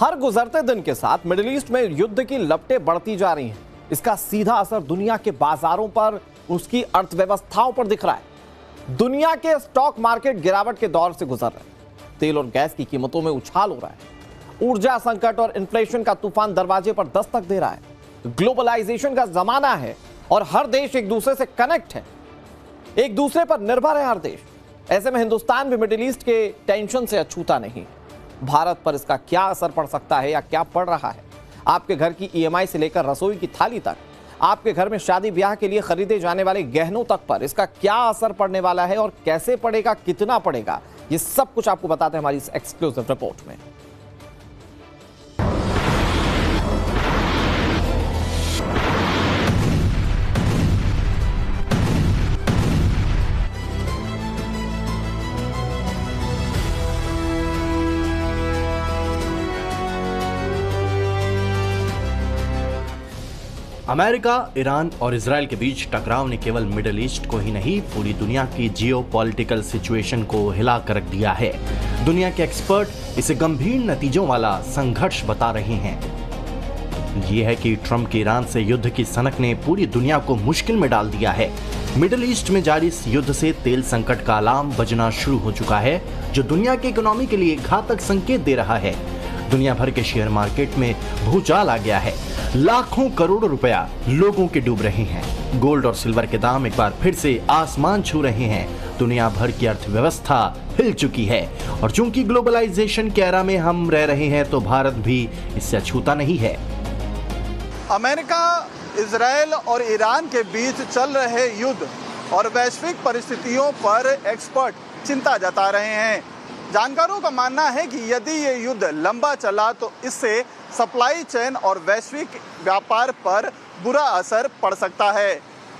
हर गुजरते दिन के साथ मिडिल ईस्ट में युद्ध की लपटें बढ़ती जा रही हैं। इसका सीधा असर दुनिया के बाजारों पर, उसकी अर्थव्यवस्थाओं पर दिख रहा है। दुनिया के स्टॉक मार्केट गिरावट के दौर से गुजर रहे हैं। तेल और गैस की कीमतों में उछाल हो रहा है। ऊर्जा संकट और इन्फ्लेशन का तूफान दरवाजे पर दस्तक दे रहा है। ग्लोबलाइजेशन का जमाना है और हर देश एक दूसरे से कनेक्ट है, एक दूसरे पर निर्भर है हर देश। ऐसे में हिंदुस्तान भी मिडिल ईस्ट के टेंशन से अछूता नहीं। भारत पर इसका क्या असर पड़ सकता है या क्या पड़ रहा है? आपके घर की ईएमआई से लेकर रसोई की थाली तक, आपके घर में शादी ब्याह के लिए खरीदे जाने वाले गहनों तक पर इसका क्या असर पड़ने वाला है और कैसे पड़ेगा, कितना पड़ेगा, ये सब कुछ आपको बताते हैं हमारी इस एक्सक्लूसिव रिपोर्ट में। अमेरिका, ईरान और इजराइल के बीच टकराव ने केवल मिडिल ईस्ट को ही नहीं, पूरी दुनिया की जियोपॉलिटिकल सिचुएशन को हिला कर रख दिया है। दुनिया के एक्सपर्ट इसे गंभीर नतीजों वाला संघर्ष बता रहे हैं। यह है कि ट्रंप के ईरान से युद्ध की सनक ने पूरी दुनिया को मुश्किल में डाल दिया है। मिडिल ईस्ट में जारी इस युद्ध से तेल संकट का अलार्म बजना शुरू हो चुका है, जो दुनिया की इकोनॉमी के लिए घातक संकेत दे रहा है। दुनिया भर के शेयर मार्केट में भूचाल आ गया है। लाखों करोड़ों रुपया लोगों के डूब रहे हैं। गोल्ड और सिल्वर के दाम एक बार फिर से आसमान छू रहे हैं। दुनिया भर की अर्थव्यवस्था हिल चुकी है और चूंकि ग्लोबलाइजेशन के एरा में हम रह रहे हैं, तो भारत भी इससे अछूता नहीं है। अमेरिका, इजराइल और ईरान के बीच चल रहे युद्ध और वैश्विक परिस्थितियों पर एक्सपर्ट चिंता जता रहे हैं। जानकारों का मानना है कि यदि ये युद्ध लंबा चला तो इससे सप्लाई चेन और वैश्विक व्यापार पर बुरा असर पड़ सकता है।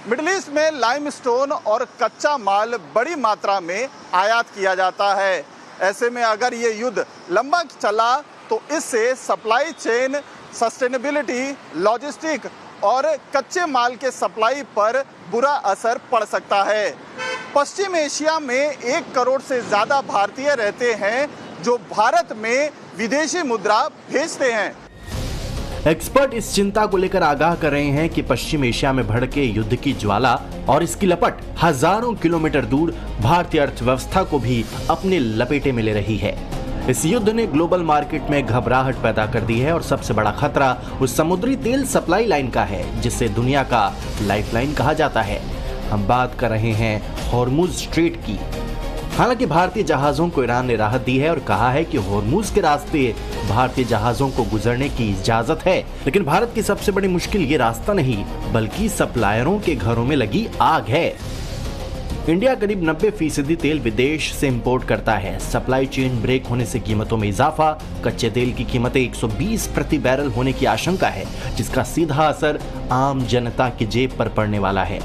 मिडिल ईस्ट में लाइमस्टोन और कच्चा माल बड़ी मात्रा में आयात किया जाता है। ऐसे में अगर ये युद्ध लंबा चला तो इससे सप्लाई चेन, सस्टेनेबिलिटी, लॉजिस्टिक और कच्चे माल के सप्लाई पर बुरा असर पड़ सकता है। पश्चिम एशिया में 1 करोड़ से ज़्यादा भारतीय रहते हैं जो भारत में विदेशी मुद्रा भेजते हैं। एक्सपर्ट इस चिंता को लेकर आगाह कर रहे हैं कि पश्चिम एशिया में भड़के युद्ध की ज्वाला और इसकी लपट हजारों किलोमीटर दूर भारतीय अर्थव्यवस्था को भी अपने लपेटे में ले रही है। इस युद्ध ने ग्लोबल मार्केट में घबराहट पैदा कर दी है और सबसे बड़ा खतरा उस समुद्री तेल सप्लाई लाइन का है, जिसे दुनिया का लाइफलाइन कहा जाता है। हम बात कर रहे हैं हॉर्मुज स्ट्रेट की। हालांकि भारतीय जहाजों को ईरान ने राहत दी है और कहा है कि हॉर्मुज के रास्ते भारतीय जहाजों को गुजरने की इजाजत है, लेकिन भारत की सबसे बड़ी मुश्किल ये रास्ता नहीं, बल्कि सप्लायरों के घरों में लगी आग है। इंडिया करीब 90% तेल विदेश से इंपोर्ट करता है। सप्लाई चेन ब्रेक होने से कीमतों में इजाफा, कच्चे तेल की कीमतें 120 प्रति बैरल होने की आशंका है, जिसका सीधा असर आम जनता की जेब पर पड़ने वाला है।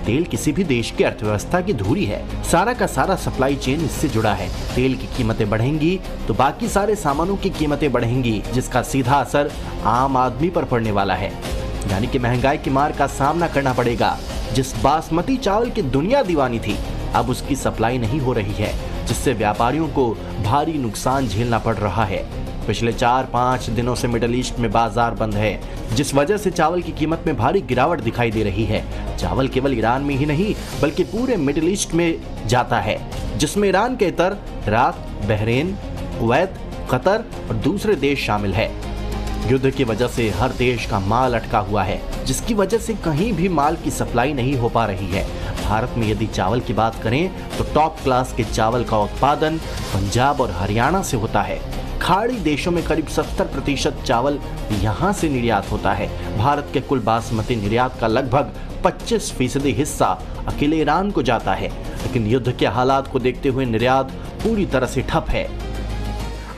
तेल किसी भी देश की अर्थव्यवस्था की धुरी है। सारा का सारा सप्लाई चेन इससे जुड़ा है। तेल की कीमतें बढ़ेंगी तो बाकी सारे सामानों की कीमतें बढ़ेंगी, जिसका सीधा असर आम आदमी पर पड़ने वाला है। यानी कि महंगाई की मार का सामना करना पड़ेगा। जिस बासमती चावल की दुनिया दीवानी थी, अब उसकी सप्लाई नहीं हो रही है, जिससे व्यापारियों को भारी नुकसान झेलना पड़ रहा है। पिछले 4-5 दिनों से मिडिल ईस्ट में बाजार बंद है, जिस वजह से चावल की कीमत में भारी गिरावट दिखाई दे रही है। चावल केवल ईरान में ही नहीं, बल्कि पूरे मिडिल ईस्ट में जाता है, जिसमें ईरान के इतर इराक, बहरीन, कुवैत, कतर और दूसरे देश शामिल है। युद्ध की वजह से हर देश का माल अटका हुआ है, जिसकी वजह से कहीं भी माल की सप्लाई नहीं हो पा रही है। भारत में यदि चावल की बात करें तो टॉप क्लास के चावल का उत्पादन पंजाब और हरियाणा से होता है। खाड़ी देशों में करीब 70% चावल यहाँ से निर्यात होता है। भारत के कुल बासमती निर्यात का लगभग 25% हिस्सा अकेले ईरान को जाता है, लेकिन युद्ध के हालात को देखते हुए निर्यात पूरी तरह से ठप है।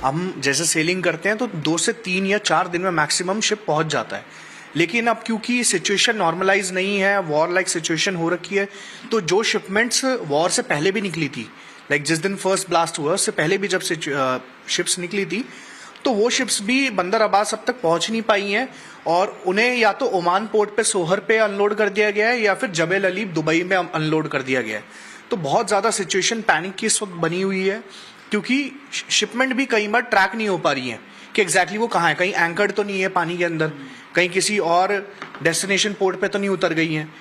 हम जैसे सेलिंग करते हैं तो 2 से 3 या 4 दिन में मैक्सिमम शिप पहुंच जाता है, लेकिन अब क्योंकि सिचुएशन नॉर्मलाइज नहीं है, वॉर लाइक सिचुएशन हो रखी है, तो जो शिपमेंट्स वॉर से पहले भी निकली थी, लाइक जिस दिन फर्स्ट ब्लास्ट हुआ उससे पहले भी जब शिप्स निकली थी, तो वो शिप्स भी बंदर अब्बास अब तक पहुंच नहीं पाई हैं और उन्हें या तो ओमान पोर्ट पे सोहर पे अनलोड कर दिया गया है या फिर जबेल अली दुबई में अनलोड कर दिया गया है। तो बहुत ज़्यादा सिचुएशन पैनिक की इस वक्त बनी हुई है, क्योंकि शिपमेंट भी कई बार ट्रैक नहीं हो पा रही है कि एग्जैक्टली वो कहाँ है, कहीं एंकर्ड तो नहीं है पानी के अंदर, कहीं किसी और डेस्टिनेशन पोर्ट पे तो नहीं उतर गई हैं।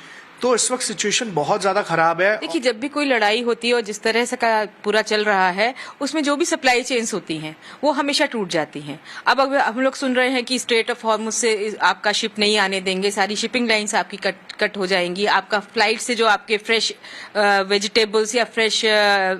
तो इस वक्त सिचुएशन बहुत ज्यादा खराब है। देखिए, जब भी कोई लड़ाई होती है और जिस तरह से का पूरा चल रहा है, उसमें जो भी सप्लाई चेन्स होती हैं वो हमेशा टूट जाती हैं। अब हम लोग सुन रहे हैं कि स्ट्रेट ऑफ हॉर्मुज से आपका शिप नहीं आने देंगे, सारी शिपिंग लाइंस आपकी कट हो जाएंगी, आपका फ्लाइट से जो आपके फ्रेश वेजिटेबल्स या फ्रेश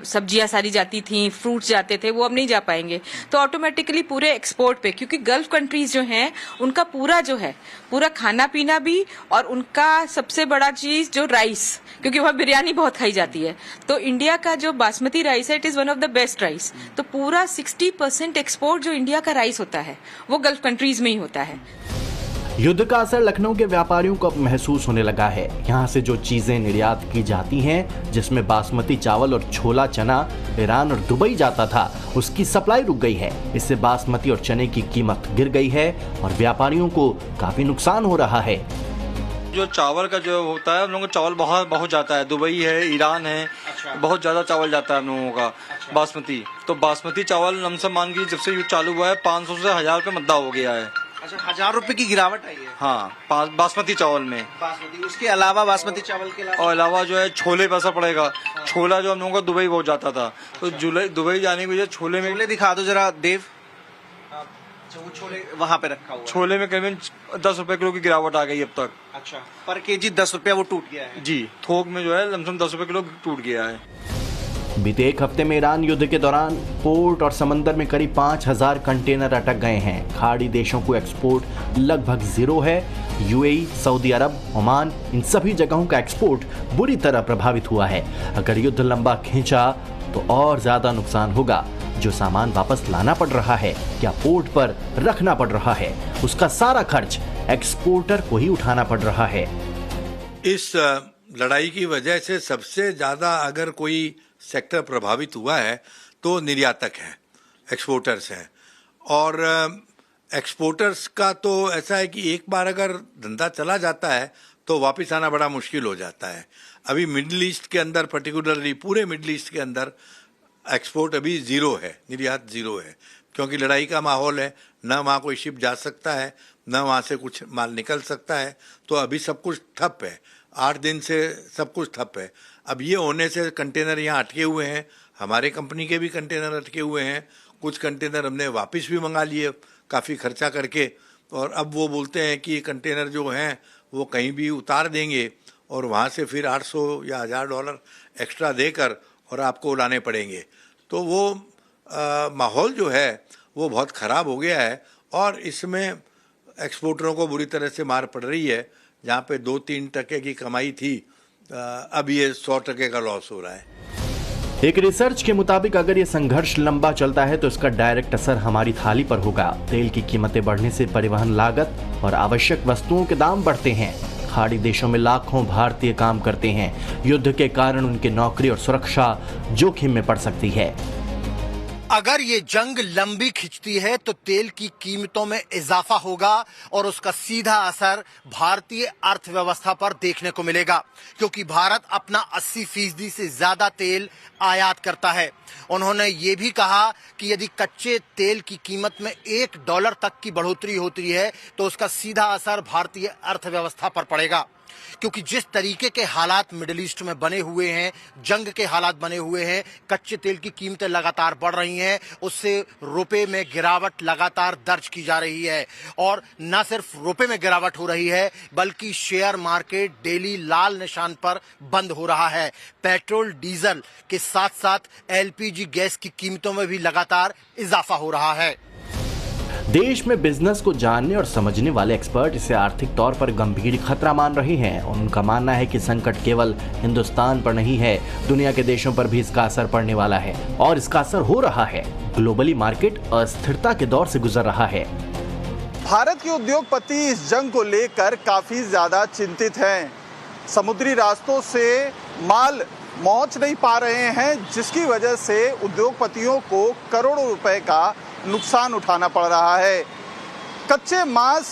सब्जियां सारी जाती थी, फ्रूट्स जाते थे, वो अब नहीं जा पाएंगे। तो ऑटोमेटिकली पूरे एक्सपोर्ट पे, क्योंकि गल्फ कंट्रीज जो हैं उनका पूरा खाना पीना भी, और उनका सबसे बड़ा चीज जो राइस, क्योंकि वहाँ बिरयानी बहुत खाई जाती है, तो इंडिया का जो बासमती राइस है it is one of the best rice. तो पूरा 60% एक्सपोर्ट जो इंडिया का राइस होता है वो गल्फ कंट्रीज में ही होता है। युद्ध का असर लखनऊ के व्यापारियों को अब महसूस होने लगा है। यहाँ से जो चीजें निर्यात की जाती हैं, जिसमें बासमती चावल और छोला चना ईरान और दुबई जाता था, उसकी सप्लाई रुक गई है। इससे बासमती और चने की कीमत गिर गई है और व्यापारियों को काफी नुकसान हो रहा है। जो चावल का जो होता है, हम लोगों का चावल बहुत जाता है, दुबई है, ईरान है, बहुत ज्यादा चावल जाता है हम लोगों का बासमती। तो बासमती चावल हमसे मान के जब से युद्ध चालू हुआ है 500 से 1000 रुपए मद्दा हो गया है। अच्छा, 1000 रुपए की गिरावट आई है? हाँ, बासमती चावल में। उसके अलावा बासमती चावल के अलावा जो है छोले पे असर पड़ेगा। छोला जो हम लोगों का दुबई बहुत जाता था, तो दुबई जाने की वजह छोले में। दिखा दो जरा देव। वो छोले वहाँ पे रखा हुआ है। छोले में करीबन 10 रुपए किलो की गिरावट आ गई अब तक। अच्छा, पर केजी 10 रुपया वो टूट गया है? जी, थोक में जो है लमसम 10 रुपए किलो टूट गया है। बीते एक हफ्ते में ईरान युद्ध के दौरान पोर्ट और समंदर में करीब 5000 कंटेनर अटक गए हैं। खाड़ी देशों को एक्सपोर्ट लगभग जीरो है। यूएई, सऊदी अरब, ओमान, इन सभी जगहों का एक्सपोर्ट बुरी तरह प्रभावित हुआ है। अगर युद्ध लंबा खींचा तो और ज्यादा नुकसान होगा। जो सामान वापस लाना पड़ रहा है या पोर्ट पर रखना पड़ रहा है, उसका सारा खर्च एक्सपोर्टर को ही उठाना पड़ रहा है। इस लड़ाई की वजह से सबसे ज्यादा अगर कोई सेक्टर प्रभावित हुआ है तो निर्यातक है, एक्सपोर्टर्स हैं। और एक्सपोर्टर्स का तो ऐसा है कि एक बार अगर धंधा चला जाता है तो वापस आना बड़ा मुश्किल हो जाता है। अभी मिडिल ईस्ट के अंदर, पर्टिकुलरली पूरे मिडिल ईस्ट के अंदर एक्सपोर्ट अभी जीरो है, निर्यात जीरो है, क्योंकि लड़ाई का माहौल है। न वहाँ कोई शिप जा सकता है, न वहाँ से कुछ माल निकल सकता है। तो अभी सब कुछ ठप है, 8 दिन से सब कुछ ठप है। अब ये होने से कंटेनर यहाँ अटके हुए हैं, हमारे कंपनी के भी कंटेनर अटके हुए हैं। कुछ कंटेनर हमने वापस भी मंगा लिए काफ़ी खर्चा करके, और अब वो बोलते हैं कि कंटेनर जो हैं वो कहीं भी उतार देंगे और वहाँ से फिर 800 या $1000 एक्स्ट्रा देकर और आपको लाने पड़ेंगे। तो वो माहौल जो है वो बहुत ख़राब हो गया है और इसमें एक्सपोर्टरों को बुरी तरह से मार पड़ रही है। जहाँ पे 2-3% की कमाई थी, अब ये 100% का लॉस हो रहा है। एक रिसर्च के मुताबिक अगर ये संघर्ष लंबा चलता है तो इसका डायरेक्ट असर हमारी थाली पर होगा। तेल की कीमतें बढ़ने से परिवहन लागत और आवश्यक वस्तुओं के दाम बढ़ते हैं। खाड़ी देशों में लाखों भारतीय काम करते हैं। युद्ध के कारण उनकी नौकरी और सुरक्षा जोखिम में पड़ सकती है। अगर ये जंग लंबी खिंचती है तो तेल की कीमतों में इजाफा होगा और उसका सीधा असर भारतीय अर्थव्यवस्था पर देखने को मिलेगा, क्योंकि भारत अपना 80% से ज्यादा तेल आयात करता है। उन्होंने ये भी कहा कि यदि कच्चे तेल की कीमत में $1 तक की बढ़ोतरी होती है तो उसका सीधा असर भारतीय अर्थव्यवस्था पर पड़ेगा, क्योंकि जिस तरीके के हालात मिडिल ईस्ट में बने हुए हैं, जंग के हालात बने हुए हैं, कच्चे तेल की कीमतें लगातार बढ़ रही हैं, उससे रुपए में गिरावट लगातार दर्ज की जा रही है। और न सिर्फ रुपए में गिरावट हो रही है बल्कि शेयर मार्केट डेली लाल निशान पर बंद हो रहा है। पेट्रोल डीजल के साथ साथ एलपीजी गैस की कीमतों में भी लगातार इजाफा हो रहा है। देश में बिजनेस को जानने और समझने वाले एक्सपर्ट इसे आर्थिक तौर पर गंभीर खतरा मान रहे हैं। उनका मानना है कि संकट केवल हिंदुस्तान पर नहीं है, दुनिया के देशों पर भी इसका असर पड़ने वाला है और इसका असर हो रहा है। ग्लोबली मार्केट अस्थिरता के दौर से गुजर रहा है। भारत के उद्योगपति इस जंग को लेकर काफी ज्यादा चिंतित हैं। समुद्री रास्तों से माल पहुंच नहीं पा रहे हैं, जिसकी वजह से उद्योगपतियों को करोड़ों रुपए का नुकसान उठाना पड़ रहा है। कच्चे मांस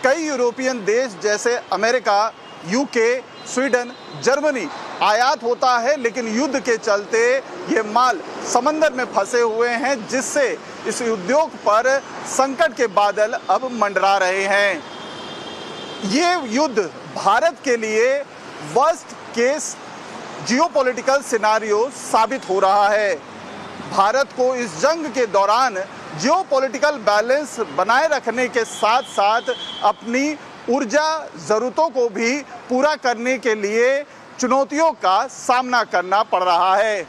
कई यूरोपियन देश जैसे अमेरिका, यूके, स्वीडन, जर्मनी आयात होता है, लेकिन युद्ध के चलते ये माल समंदर में फंसे हुए हैं, जिससे इस उद्योग पर संकट के बादल अब मंडरा रहे हैं। ये युद्ध भारत के लिए वर्स्ट केस जियोपॉलिटिकल सिनारियो साबित हो रहा है। भारत को इस जंग के दौरान जियोपॉलिटिकल बैलेंस बनाए रखने के साथ साथ अपनी ऊर्जा ज़रूरतों को भी पूरा करने के लिए चुनौतियों का सामना करना पड़ रहा है।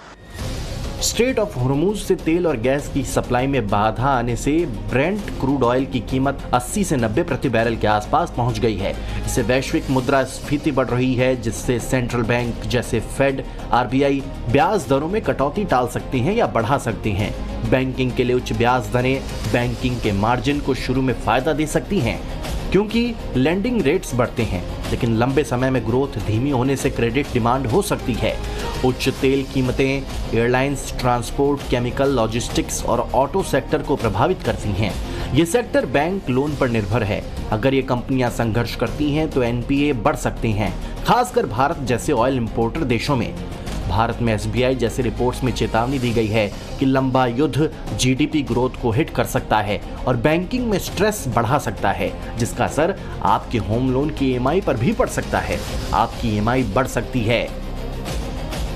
स्ट्रेट ऑफ हॉर्मुज से तेल और गैस की सप्लाई में बाधा आने से ब्रेंट क्रूड ऑयल की कीमत 80 से 90 प्रति बैरल के आसपास पहुंच गई है। इससे वैश्विक मुद्रास्फीति बढ़ रही है, जिससे सेंट्रल बैंक जैसे फेड, आरबीआई ब्याज दरों में कटौती टाल सकती हैं या बढ़ा सकती हैं। बैंकिंग के लिए उच्च ब्याज दरें बैंकिंग के मार्जिन को शुरू में फायदा दे सकती हैं, क्योंकि लेंडिंग रेट्स बढ़ते हैं, लेकिन लंबे समय में ग्रोथ धीमी होने से क्रेडिट डिमांड हो सकती है। उच्च तेल कीमतें एयरलाइंस, ट्रांसपोर्ट, केमिकल, लॉजिस्टिक्स और ऑटो सेक्टर को प्रभावित करती हैं। ये सेक्टर बैंक लोन पर निर्भर है। अगर ये कंपनियां संघर्ष करती हैं तो एनपीए बढ़ सकती हैं, खासकर भारत जैसे ऑयल इंपोर्टर देशों में। भारत में एसबीआई जैसे रिपोर्ट्स में चेतावनी दी गई है कि लंबा युद्ध जीडीपी ग्रोथ को हिट कर सकता है और बैंकिंग में स्ट्रेस बढ़ा सकता है, जिसका असर आपके होम लोन की ईएमआई पर भी पड़ सकता है। आपकी ईएमआई बढ़ सकती है।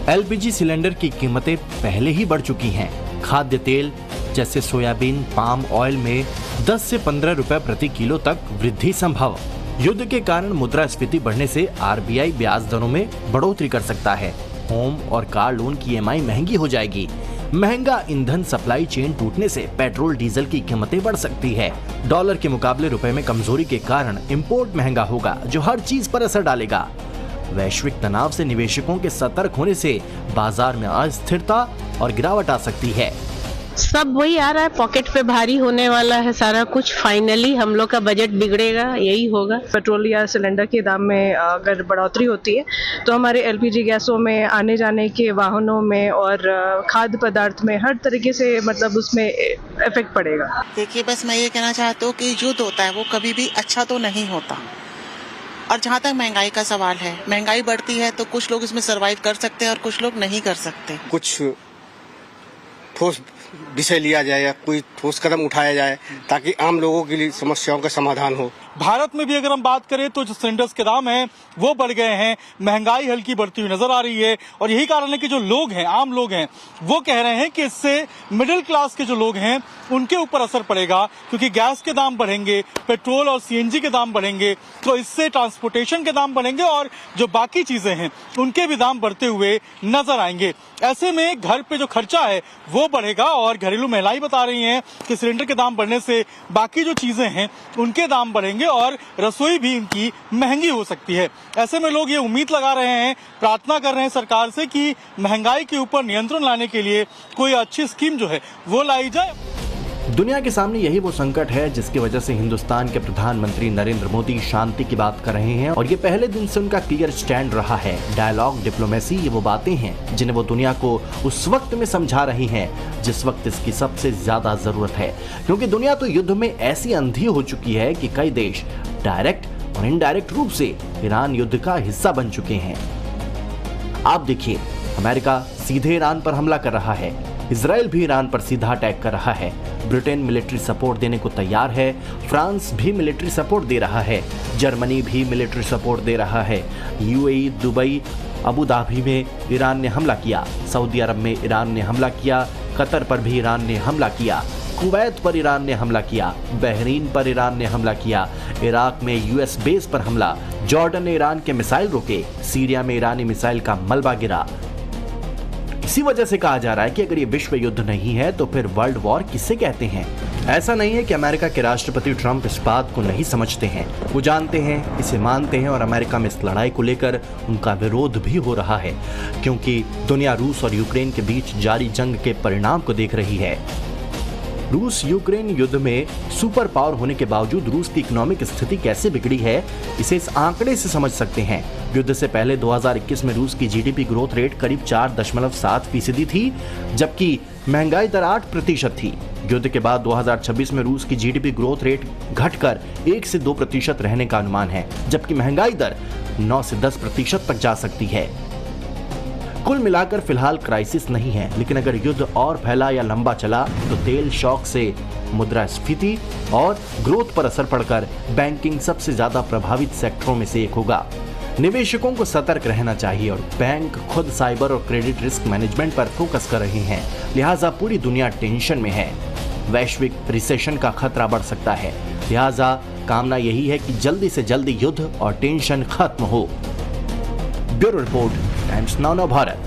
एलपीजी सिलेंडर की कीमतें पहले ही बढ़ चुकी हैं। खाद्य तेल जैसे सोयाबीन, पाम ऑयल में 10 से 15 रुपए प्रति किलो तक वृद्धि संभव। युद्ध के कारण मुद्रास्फीति बढ़ने से आरबीआई ब्याज दरों में बढ़ोतरी कर सकता है। होम और कार लोन की ईएमआई महंगी हो जाएगी। महंगा ईंधन सप्लाई चेन टूटने से पेट्रोल डीजल की कीमतें बढ़ सकती है। डॉलर के मुकाबले रुपए में कमजोरी के कारण इंपोर्ट महंगा होगा, जो हर चीज पर असर डालेगा। वैश्विक तनाव से निवेशकों के सतर्क होने से बाजार में अस्थिरता और गिरावट आ सकती है। सब वही आ रहा है, पॉकेट पे भारी होने वाला है सारा कुछ। फाइनली हम लोग का बजट बिगड़ेगा, यही होगा। पेट्रोल या सिलेंडर के दाम में अगर बढ़ोतरी होती है तो हमारे एलपीजी गैसों में, आने जाने के वाहनों में और खाद्य पदार्थ में हर तरीके से मतलब उसमें इफेक्ट पड़ेगा। देखिए, बस मैं ये कहना चाहता हूँ कि युद्ध होता है वो कभी भी अच्छा तो नहीं होता। और जहाँ तक महंगाई का सवाल है, महंगाई बढ़ती है तो कुछ लोग इसमें सर्वाइव कर सकते हैं और कुछ लोग नहीं कर सकते। कुछ ठोस विषय लिया जाए या कोई ठोस कदम उठाया जाए ताकि आम लोगों के लिए समस्याओं का समाधान हो। भारत में भी अगर हम बात करें तो जो सिलेंडर्स के दाम हैं वो बढ़ गए हैं, महंगाई हल्की बढ़ती हुई नजर आ रही है। और यही कारण है कि जो लोग हैं, आम लोग हैं, वो कह रहे हैं कि इससे मिडिल क्लास के जो लोग हैं उनके ऊपर असर पड़ेगा, क्योंकि गैस के दाम बढ़ेंगे, पेट्रोल और सीएनजी के दाम बढ़ेंगे, तो इससे ट्रांसपोर्टेशन के दाम बढ़ेंगे और जो बाकी चीजें हैं उनके भी दाम बढ़ते हुए नजर आएंगे। ऐसे में घर पे जो खर्चा है वो बढ़ेगा और घरेलू महिलाएं बता रही हैं कि सिलेंडर के दाम बढ़ने से बाकी जो चीजें हैं उनके दाम बढ़ेंगे और रसोई भी इनकी महंगी हो सकती है। ऐसे में लोग ये उम्मीद लगा रहे हैं, प्रार्थना कर रहे हैं सरकार से कि महंगाई के ऊपर नियंत्रण लाने के लिए कोई अच्छी स्कीम जो है वो लाई जाए। दुनिया के सामने यही वो संकट है जिसकी वजह से हिंदुस्तान के प्रधानमंत्री नरेंद्र मोदी शांति की बात कर रहे हैं और ये पहले दिन से उनका क्लियर स्टैंड रहा है। डायलॉग, डिप्लोमेसी, ये वो बातें हैं जिन्हें वो दुनिया को उस वक्त में समझा रही हैं जिस वक्त इसकी सबसे ज्यादा जरूरत है, क्योंकि दुनिया तो युद्ध में ऐसी अंधी हो चुकी है कि कई देश डायरेक्ट और इनडायरेक्ट रूप से ईरान युद्ध का हिस्सा बन चुके हैं। आप देखिए, अमेरिका सीधे ईरान पर हमला कर रहा है, इजराइल भी ईरान पर सीधा अटैक कर रहा है, ब्रिटेन मिलिट्री सपोर्ट देने को तैयार है, फ्रांस भी मिलिट्री सपोर्ट दे रहा है, जर्मनी भी मिलिट्री सपोर्ट दे रहा है, यूएई, दुबई, अबू धाबी में ईरान ने हमला किया, सऊदी अरब में ईरान ने हमला किया, कतर पर भी ईरान ने हमला किया, कुवैत पर ईरान ने हमला किया, बहरीन पर ईरान ने हमला किया, इराक में यूएस बेस पर हमला, जॉर्डन ने ईरान के मिसाइल रोके, सीरिया में ईरानी मिसाइल का मलबा गिरा। इसी वजह से कहा जा रहा है कि अगर ये विश्व युद्ध नहीं है तो फिर वर्ल्ड वॉर किसे कहते हैं। ऐसा नहीं है कि अमेरिका के राष्ट्रपति ट्रंप इस बात को नहीं समझते हैं, वो जानते हैं, इसे मानते हैं और अमेरिका में इस लड़ाई को लेकर उनका विरोध भी हो रहा है, क्योंकि दुनिया रूस और यूक्रेन के बीच जारी जंग के परिणाम को देख रही है। रूस यूक्रेन युद्ध में सुपर पावर होने के बावजूद रूस की इकोनॉमिक स्थिति कैसे बिगड़ी है, इसे इस आंकड़े से समझ सकते हैं। युद्ध से पहले 2021 में रूस की जीडीपी ग्रोथ रेट करीब 4.7% थी, जबकि महंगाई दर 8% थी। युद्ध के बाद 2026 में रूस की जीडीपी ग्रोथ रेट घटकर 1 से 2% रहने का अनुमान है, जबकि महंगाई दर 9 से 10% तक जा सकती है। कुल मिलाकर फिलहाल क्राइसिस नहीं है, लेकिन अगर युद्ध और फैला या लंबा चला तो तेल शॉक से मुद्रास्फीति और ग्रोथ पर असर पड़कर बैंकिंग सबसे ज्यादा प्रभावित सेक्टरों में से एक होगा। निवेशकों को सतर्क रहना चाहिए और बैंक खुद साइबर और क्रेडिट रिस्क मैनेजमेंट पर फोकस कर रहे हैं, लिहाजा पूरी दुनिया टेंशन में है। वैश्विक रिसेशन का खतरा बढ़ सकता है, लिहाजा कामना यही है कि जल्दी से जल्दी युद्ध और टेंशन खत्म हो। Bureau report, times now Bharat.